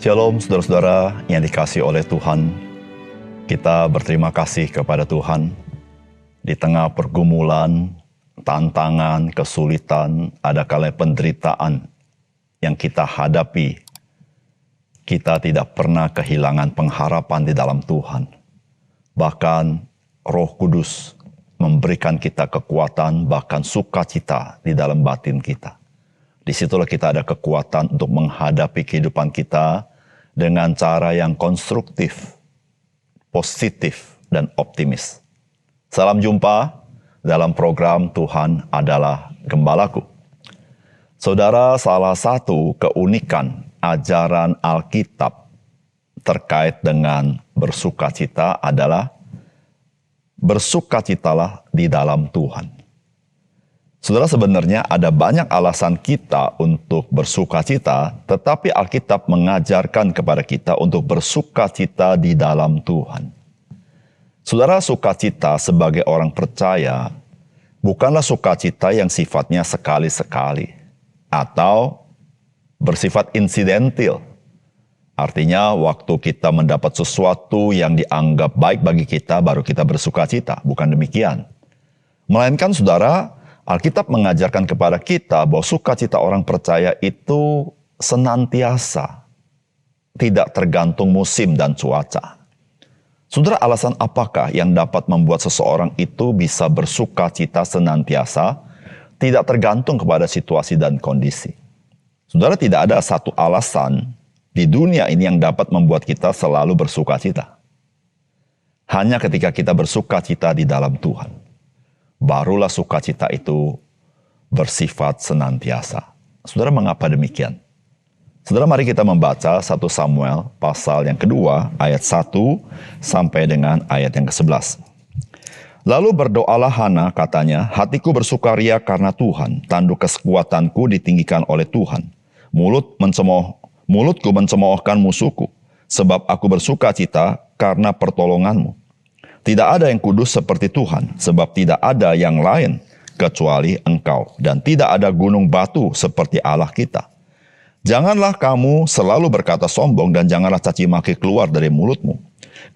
Shalom saudara-saudara yang dikasihi oleh Tuhan. Kita berterima kasih kepada Tuhan. Di tengah pergumulan, tantangan, kesulitan, ada kalanya penderitaan yang kita hadapi. Kita tidak pernah kehilangan pengharapan di dalam Tuhan. Bahkan Roh Kudus memberikan kita kekuatan, bahkan sukacita di dalam batin kita. Disitulah kita ada kekuatan untuk menghadapi kehidupan kita dengan cara yang konstruktif, positif, dan optimis. Salam jumpa dalam program Tuhan Adalah Gembalaku. Saudara, salah satu keunikan ajaran Alkitab terkait dengan bersukacita adalah bersukacitalah di dalam Tuhan. Saudara, sebenarnya ada banyak alasan kita untuk bersukacita, tetapi Alkitab mengajarkan kepada kita untuk bersukacita di dalam Tuhan. Saudara, sukacita sebagai orang percaya bukanlah sukacita yang sifatnya sekali-sekali atau bersifat insidentil. Artinya waktu kita mendapat sesuatu yang dianggap baik bagi kita, baru kita bersukacita. Bukan demikian. Melainkan saudara, Alkitab mengajarkan kepada kita bahwa sukacita orang percaya itu senantiasa, tidak tergantung musim dan cuaca. Saudara, alasan apakah yang dapat membuat seseorang itu bisa bersukacita senantiasa, tidak tergantung kepada situasi dan kondisi? Saudara, tidak ada satu alasan di dunia ini yang dapat membuat kita selalu bersukacita. Hanya ketika kita bersukacita di dalam Tuhan, barulah sukacita itu bersifat senantiasa. Saudara, mengapa demikian? Saudara, mari kita membaca 1 Samuel pasal yang kedua, ayat 1 sampai dengan ayat yang ke-11. Lalu berdoalah Hana, katanya, hatiku bersukaria karena Tuhan, tanduk kekuatanku ditinggikan oleh Tuhan. Mulutku mencemoohkan musuhku, sebab aku bersukacita karena pertolonganmu. Tidak ada yang kudus seperti Tuhan, sebab tidak ada yang lain kecuali Engkau, dan tidak ada gunung batu seperti Allah kita. Janganlah kamu selalu berkata sombong, dan janganlah caci maki keluar dari mulutmu.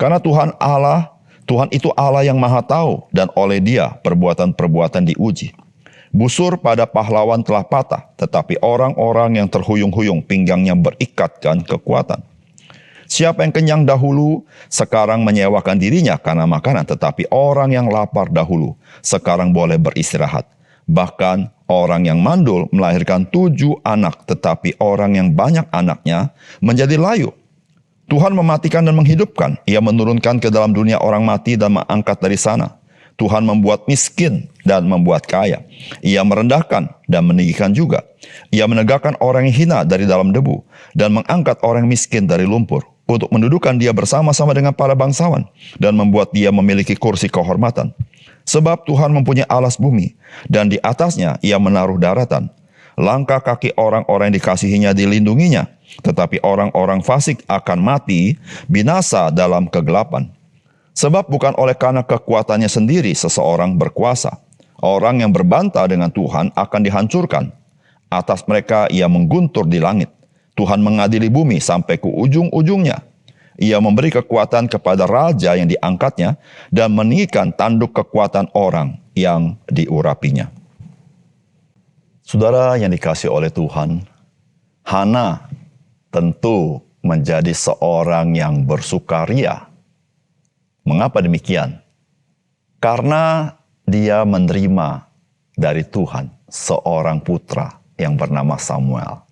Karena Tuhan itu Allah yang maha tahu, dan oleh Dia perbuatan-perbuatan diuji. Busur pada pahlawan telah patah, tetapi orang-orang yang terhuyung-huyung pinggangnya berikatkan kekuatan. Siapa yang kenyang dahulu, sekarang menyewakan dirinya karena makanan. Tetapi orang yang lapar dahulu, sekarang boleh beristirahat. Bahkan orang yang mandul melahirkan 7 anak, tetapi orang yang banyak anaknya menjadi layu. Tuhan mematikan dan menghidupkan. Ia menurunkan ke dalam dunia orang mati dan mengangkat dari sana. Tuhan membuat miskin dan membuat kaya. Ia merendahkan dan meninggikan juga. Ia menegakkan orang yang hina dari dalam debu dan mengangkat orang miskin dari lumpur, untuk mendudukan dia bersama-sama dengan para bangsawan dan membuat dia memiliki kursi kehormatan. Sebab Tuhan mempunyai alas bumi, dan di atasnya ia menaruh daratan. Langkah kaki orang-orang yang dikasihinya dilindunginya, tetapi orang-orang fasik akan mati binasa dalam kegelapan. Sebab bukan oleh karena kekuatannya sendiri seseorang berkuasa. Orang yang berbantah dengan Tuhan akan dihancurkan. Atas mereka ia mengguntur di langit. Tuhan mengadili bumi sampai ke ujung-ujungnya. Ia memberi kekuatan kepada raja yang diangkatnya dan meninggikan tanduk kekuatan orang yang diurapinya. Saudara yang dikasihi oleh Tuhan, Hana tentu menjadi seorang yang bersukaria. Mengapa demikian? Karena dia menerima dari Tuhan seorang putra yang bernama Samuel.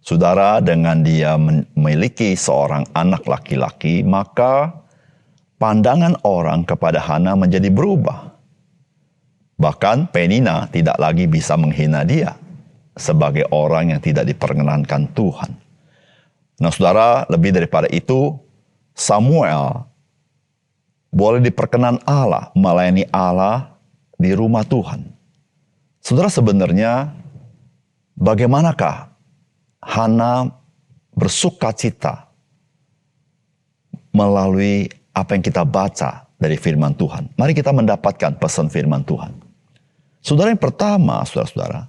Saudara, dengan dia memiliki seorang anak laki-laki, maka pandangan orang kepada Hana menjadi berubah. Bahkan Penina tidak lagi bisa menghina dia sebagai orang yang tidak diperkenankan Tuhan. Nah saudara, lebih daripada itu, Samuel boleh diperkenan Allah, melayani Allah di rumah Tuhan. Saudara, sebenarnya bagaimanakah Hana bersukacita melalui apa yang kita baca dari firman Tuhan? Mari kita mendapatkan pesan firman Tuhan. Saudara, yang pertama, saudara-saudara,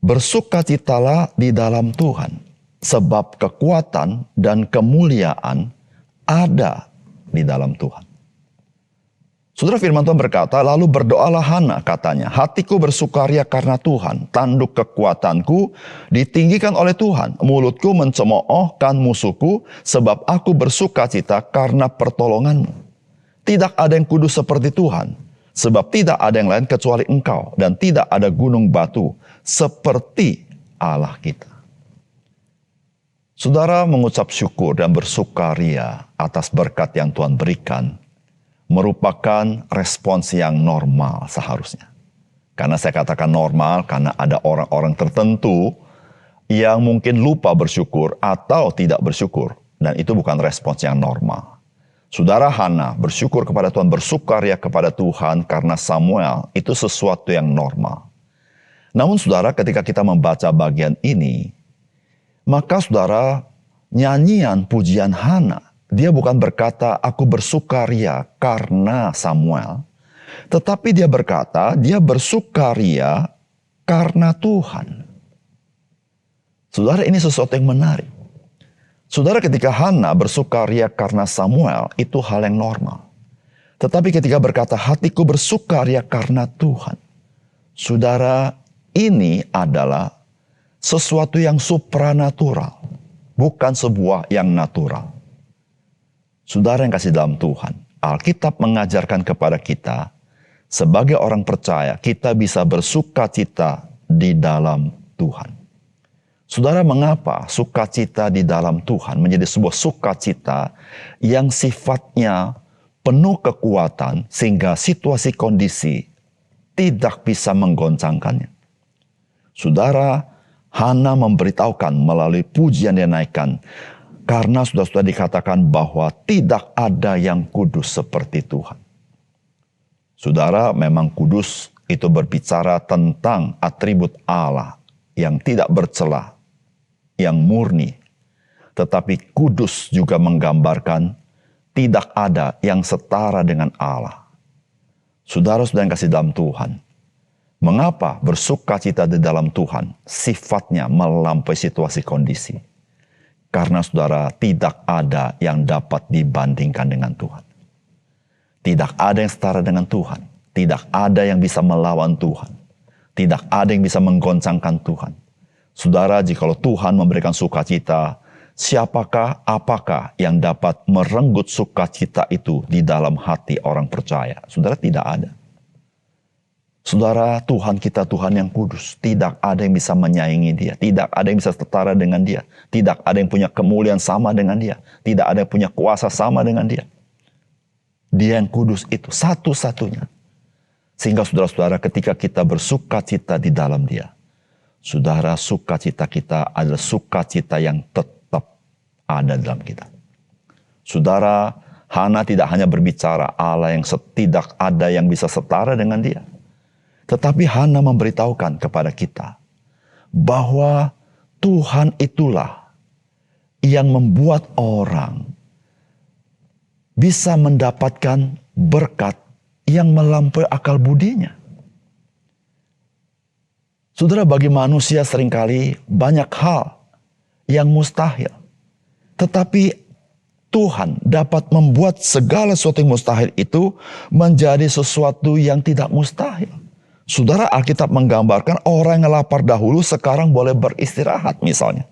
bersukacitalah di dalam Tuhan. Sebab kekuatan dan kemuliaan ada di dalam Tuhan. Saudara, firman Tuhan berkata, lalu berdoalah Hana, katanya, hatiku bersukaria karena Tuhan, tanduk kekuatanku ditinggikan oleh Tuhan, mulutku mencemoohkan musuhku, sebab aku bersukacita karena pertolonganmu. Tidak ada yang kudus seperti Tuhan, sebab tidak ada yang lain kecuali Engkau, dan tidak ada gunung batu seperti Allah kita. Saudara mengucap syukur dan bersukaria atas berkat yang Tuhan berikan, merupakan respons yang normal seharusnya. Karena saya katakan normal, karena ada orang-orang tertentu yang mungkin lupa bersyukur atau tidak bersyukur. Dan itu bukan respons yang normal. Saudara Hana bersyukur kepada Tuhan, bersukaria kepada Tuhan karena Samuel, itu sesuatu yang normal. Namun saudara, ketika kita membaca bagian ini, maka saudara, nyanyian pujian Hana, dia bukan berkata, aku bersukaria karena Samuel. Tetapi dia berkata, dia bersukaria karena Tuhan. Saudara, ini sesuatu yang menarik. Saudara, ketika Hana bersukaria karena Samuel, itu hal yang normal. Tetapi ketika berkata, hatiku bersukaria karena Tuhan. Saudara, ini adalah sesuatu yang supranatural. Bukan sebuah yang natural. Saudara yang kasih dalam Tuhan, Alkitab mengajarkan kepada kita, sebagai orang percaya, kita bisa bersukacita di dalam Tuhan. Saudara, mengapa sukacita di dalam Tuhan menjadi sebuah sukacita yang sifatnya penuh kekuatan, sehingga situasi kondisi tidak bisa menggoncangkannya? Saudara, Hana memberitahukan melalui pujian yang dinaikkan, karena sudah dikatakan bahwa tidak ada yang kudus seperti Tuhan. Saudara, memang kudus itu berbicara tentang atribut Allah yang tidak bercela, yang murni. Tetapi kudus juga menggambarkan tidak ada yang setara dengan Allah. Saudara-saudara yang kasih dalam Tuhan, mengapa bersukacita di dalam Tuhan sifatnya melampaui situasi kondisi? Karena saudara, tidak ada yang dapat dibandingkan dengan Tuhan. Tidak ada yang setara dengan Tuhan. Tidak ada yang bisa melawan Tuhan. Tidak ada yang bisa menggoncangkan Tuhan. Saudara, jikalau Tuhan memberikan sukacita, siapakah, apakah yang dapat merenggut sukacita itu di dalam hati orang percaya? Saudara, tidak ada. Saudara, Tuhan kita Tuhan yang kudus. Tidak ada yang bisa menyaingi dia. Tidak ada yang bisa setara dengan dia. Tidak ada yang punya kemuliaan sama dengan dia. Tidak ada yang punya kuasa sama dengan dia. Dia yang kudus itu satu-satunya. Sehingga saudara-saudara, ketika kita bersukacita di dalam dia, saudara, sukacita kita adalah sukacita yang tetap ada dalam kita. Saudara, Hana tidak hanya berbicara Allah yang tidak ada yang bisa setara dengan dia. Tetapi Hana memberitahukan kepada kita bahwa Tuhan itulah yang membuat orang bisa mendapatkan berkat yang melampaui akal budinya. Saudara, bagi manusia seringkali banyak hal yang mustahil. Tetapi Tuhan dapat membuat segala sesuatu yang mustahil itu menjadi sesuatu yang tidak mustahil. Saudara, Alkitab menggambarkan orang yang lapar dahulu sekarang boleh beristirahat misalnya.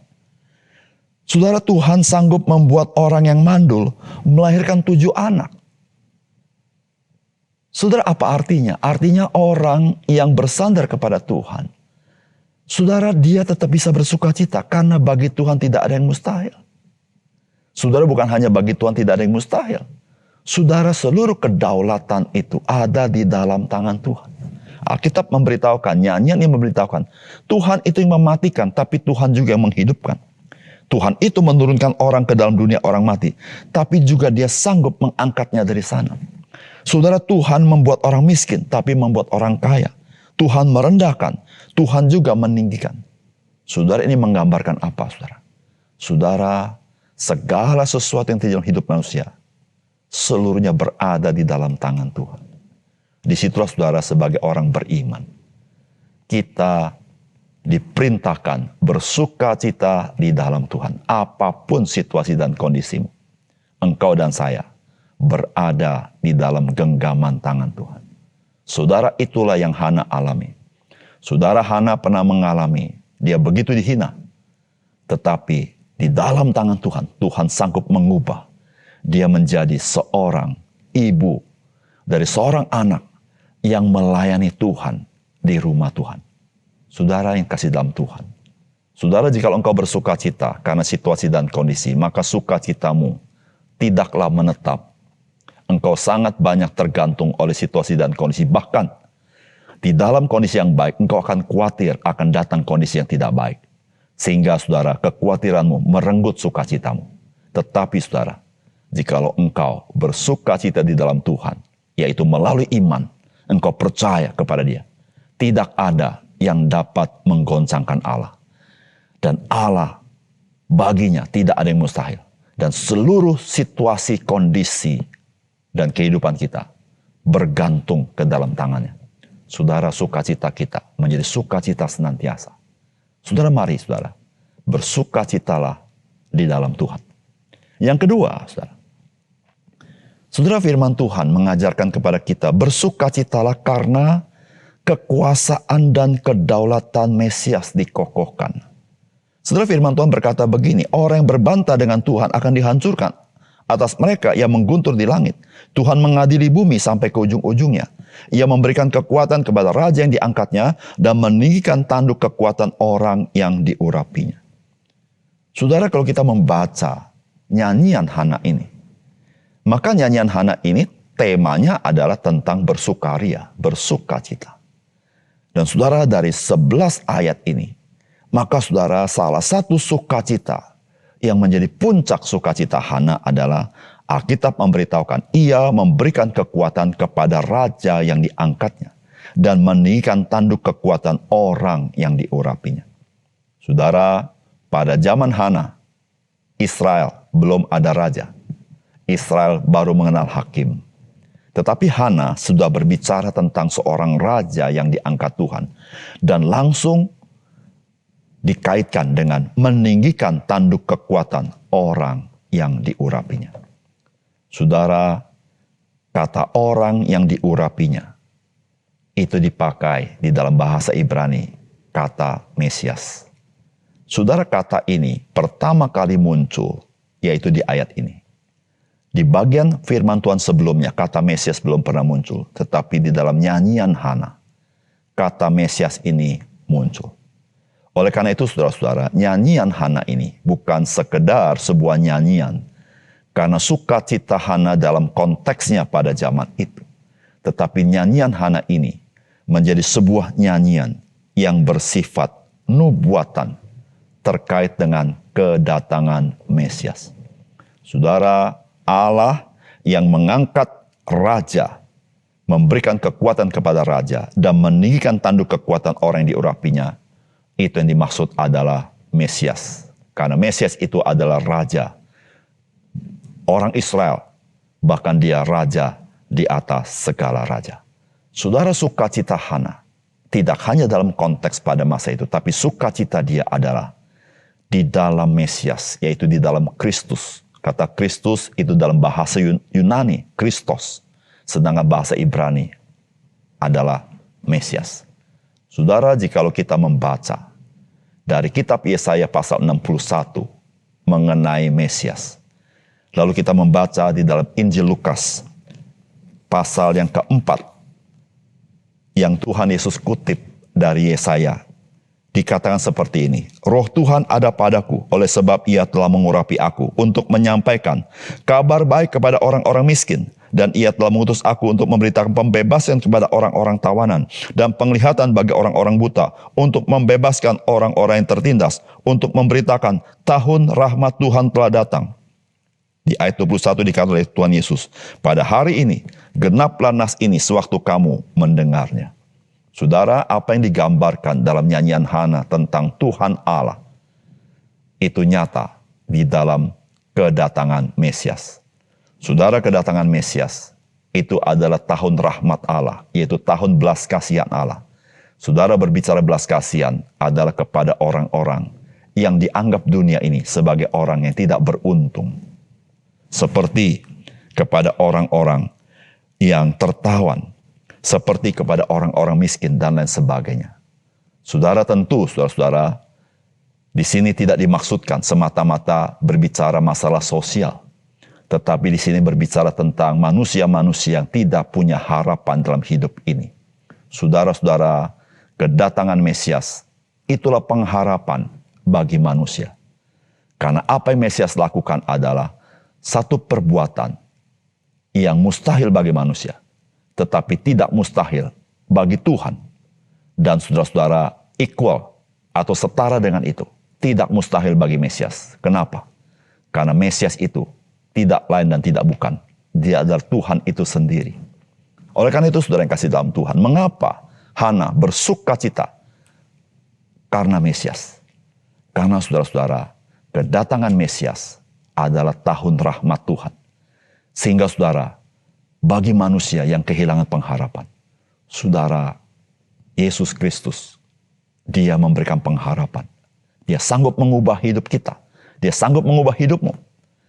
Saudara, Tuhan sanggup membuat orang yang mandul melahirkan 7 anak. Saudara, apa artinya? Artinya orang yang bersandar kepada Tuhan, saudara, dia tetap bisa bersukacita karena bagi Tuhan tidak ada yang mustahil. Saudara, bukan hanya bagi Tuhan tidak ada yang mustahil. Saudara, seluruh kedaulatan itu ada di dalam tangan Tuhan. Alkitab memberitahukan, nyanyian yang memberitahukan, Tuhan itu yang mematikan, tapi Tuhan juga yang menghidupkan. Tuhan itu menurunkan orang ke dalam dunia orang mati, tapi juga dia sanggup mengangkatnya dari sana. Saudara, Tuhan membuat orang miskin, tapi membuat orang kaya. Tuhan merendahkan, Tuhan juga meninggikan. Saudara, ini menggambarkan apa, saudara? Saudara, segala sesuatu yang terjadi dalam hidup manusia, seluruhnya berada di dalam tangan Tuhan. Disitulah saudara, sebagai orang beriman, kita diperintahkan bersukacita di dalam Tuhan. Apapun situasi dan kondisimu, engkau dan saya berada di dalam genggaman tangan Tuhan. Saudara, itulah yang Hana alami. Saudara, Hana pernah mengalami, dia begitu dihina. Tetapi di dalam tangan Tuhan, Tuhan sanggup mengubah. Dia menjadi seorang ibu dari seorang anak yang melayani Tuhan di rumah Tuhan. Saudara yang kasih dalam Tuhan. Saudara, jika engkau bersukacita karena situasi dan kondisi, maka sukacitamu tidaklah menetap. Engkau sangat banyak tergantung oleh situasi dan kondisi. Bahkan di dalam kondisi yang baik, engkau akan khawatir akan datang kondisi yang tidak baik. Sehingga saudara, kekhawatiranmu merenggut sukacitamu. Tetapi saudara, jikalau engkau bersukacita di dalam Tuhan, yaitu melalui iman, engkau percaya kepada Dia, tidak ada yang dapat menggoncangkan Allah. Dan Allah, baginya tidak ada yang mustahil. Dan seluruh situasi, kondisi, dan kehidupan kita bergantung ke dalam tangannya. Saudara, sukacita kita menjadi sukacita senantiasa. Saudara, mari saudara, bersukacitalah di dalam Tuhan. Yang kedua, saudara, firman Tuhan mengajarkan kepada kita, bersukacitalah karena kekuasaan dan kedaulatan Mesias dikokohkan. Saudara, firman Tuhan berkata begini, orang yang berbantah dengan Tuhan akan dihancurkan. Atas mereka yang mengguntur di langit, Tuhan mengadili bumi sampai ke ujung-ujungnya. Ia memberikan kekuatan kepada raja yang diangkatnya dan meninggikan tanduk kekuatan orang yang diurapinya. Saudara, kalau kita membaca nyanyian Hana ini, maka nyanyian Hana ini temanya adalah tentang bersukaria, bersukacita. Dan saudara, dari 11 ayat ini, maka saudara, salah satu sukacita yang menjadi puncak sukacita Hana adalah Alkitab memberitahukan ia memberikan kekuatan kepada raja yang diangkatnya dan meninggikan tanduk kekuatan orang yang diurapinya. Saudara, pada zaman Hana, Israel belum ada raja. Israel baru mengenal hakim. Tetapi Hana sudah berbicara tentang seorang raja yang diangkat Tuhan dan langsung dikaitkan dengan meninggikan tanduk kekuatan orang yang diurapinya. Saudara, kata orang yang diurapinya itu dipakai di dalam bahasa Ibrani, kata Mesias. Saudara, kata ini pertama kali muncul, yaitu di ayat ini. Di bagian firman Tuhan sebelumnya, kata Mesias belum pernah muncul. Tetapi di dalam nyanyian Hana, kata Mesias ini muncul. Oleh karena itu, saudara-saudara, nyanyian Hana ini bukan sekedar sebuah nyanyian. Karena sukacita Hana dalam konteksnya pada zaman itu. Tetapi nyanyian Hana ini menjadi sebuah nyanyian yang bersifat nubuatan terkait dengan kedatangan Mesias. Saudara, Allah yang mengangkat raja, memberikan kekuatan kepada raja, dan meninggikan tanduk kekuatan orang yang diurapinya, itu yang dimaksud adalah Mesias. Karena Mesias itu adalah raja. Orang Israel, bahkan dia raja di atas segala raja. Saudara, sukacita Hana tidak hanya dalam konteks pada masa itu, tapi sukacita dia adalah di dalam Mesias, yaitu di dalam Kristus. Kata Kristus itu dalam bahasa Yunani, Kristos. Sedangkan bahasa Ibrani adalah Mesias. Saudara, jikalau kita membaca dari kitab Yesaya pasal 61 mengenai Mesias. Lalu kita membaca di dalam Injil Lukas pasal yang keempat yang Tuhan Yesus kutip dari Yesaya. Dikatakan seperti ini, Roh Tuhan ada padaku, oleh sebab Ia telah mengurapi aku untuk menyampaikan kabar baik kepada orang-orang miskin. Dan Ia telah mengutus aku untuk memberitakan pembebasan kepada orang-orang tawanan dan penglihatan bagi orang-orang buta, untuk membebaskan orang-orang yang tertindas, untuk memberitakan tahun rahmat Tuhan telah datang. Di ayat 21 dikatakan oleh Tuhan Yesus, pada hari ini genaplah nas ini sewaktu kamu mendengarnya. Saudara, apa yang digambarkan dalam nyanyian Hana tentang Tuhan Allah, itu nyata di dalam kedatangan Mesias. Saudara, kedatangan Mesias itu adalah tahun rahmat Allah, yaitu tahun belas kasihan Allah. Saudara berbicara belas kasihan adalah kepada orang-orang yang dianggap dunia ini sebagai orang yang tidak beruntung. Seperti kepada orang-orang yang tertawan, seperti kepada orang-orang miskin dan lain sebagainya. Saudara, tentu saudara-saudara, di sini tidak dimaksudkan semata-mata berbicara masalah sosial, tetapi di sini berbicara tentang manusia-manusia yang tidak punya harapan dalam hidup ini. Saudara-saudara, kedatangan Mesias itulah pengharapan bagi manusia. Karena apa yang Mesias lakukan adalah satu perbuatan yang mustahil bagi manusia, tetapi tidak mustahil bagi Tuhan. Dan saudara-saudara, equal atau setara dengan itu, tidak mustahil bagi Mesias. Kenapa? Karena Mesias itu tidak lain dan tidak bukan. Dia adalah Tuhan itu sendiri. Oleh karena itu, saudara yang kasih dalam Tuhan, mengapa Hana bersuka cita? Karena Mesias. Karena saudara-saudara, kedatangan Mesias adalah tahun rahmat Tuhan. Sehingga saudara, bagi manusia yang kehilangan pengharapan, saudara, Yesus Kristus, Dia memberikan pengharapan. Dia sanggup mengubah hidup kita. Dia sanggup mengubah hidupmu.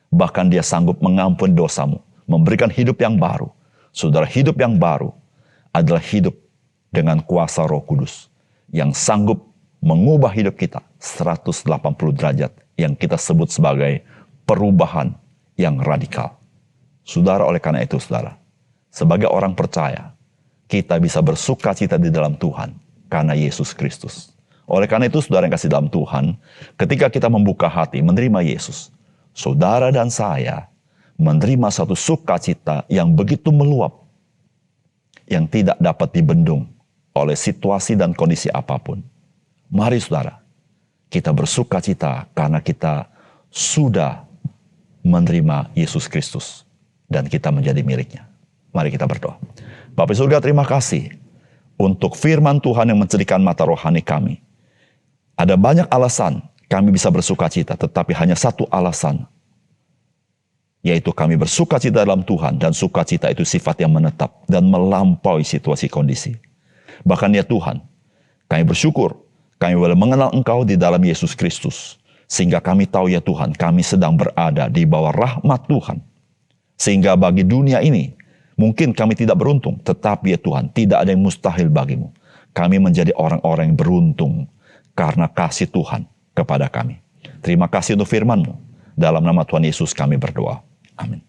Bahkan Dia sanggup mengampuni dosamu, memberikan hidup yang baru. Saudara, hidup yang baru adalah hidup dengan kuasa Roh Kudus yang sanggup mengubah hidup kita 180 derajat, yang kita sebut sebagai perubahan yang radikal. Saudara, oleh karena itu saudara, sebagai orang percaya, kita bisa bersuka cita di dalam Tuhan karena Yesus Kristus. Oleh karena itu saudara yang kasih dalam Tuhan, ketika kita membuka hati menerima Yesus, saudara dan saya menerima satu sukacita yang begitu meluap, yang tidak dapat dibendung oleh situasi dan kondisi apapun. Mari saudara, kita bersukacita karena kita sudah menerima Yesus Kristus dan kita menjadi miliknya. Mari kita berdoa. Bapa surga, terima kasih untuk firman Tuhan yang mencerahkan mata rohani kami. Ada banyak alasan kami bisa bersukacita, tetapi hanya satu alasan, yaitu kami bersukacita dalam Tuhan, dan sukacita itu sifat yang menetap dan melampaui situasi kondisi. Bahkan ya Tuhan, kami bersyukur kami boleh mengenal Engkau di dalam Yesus Kristus, sehingga kami tahu ya Tuhan, kami sedang berada di bawah rahmat Tuhan. Sehingga bagi dunia ini, mungkin kami tidak beruntung, tetapi ya Tuhan, tidak ada yang mustahil bagimu. Kami menjadi orang-orang yang beruntung karena kasih Tuhan kepada kami. Terima kasih untuk firman-Mu. Dalam nama Tuhan Yesus kami berdoa. Amin.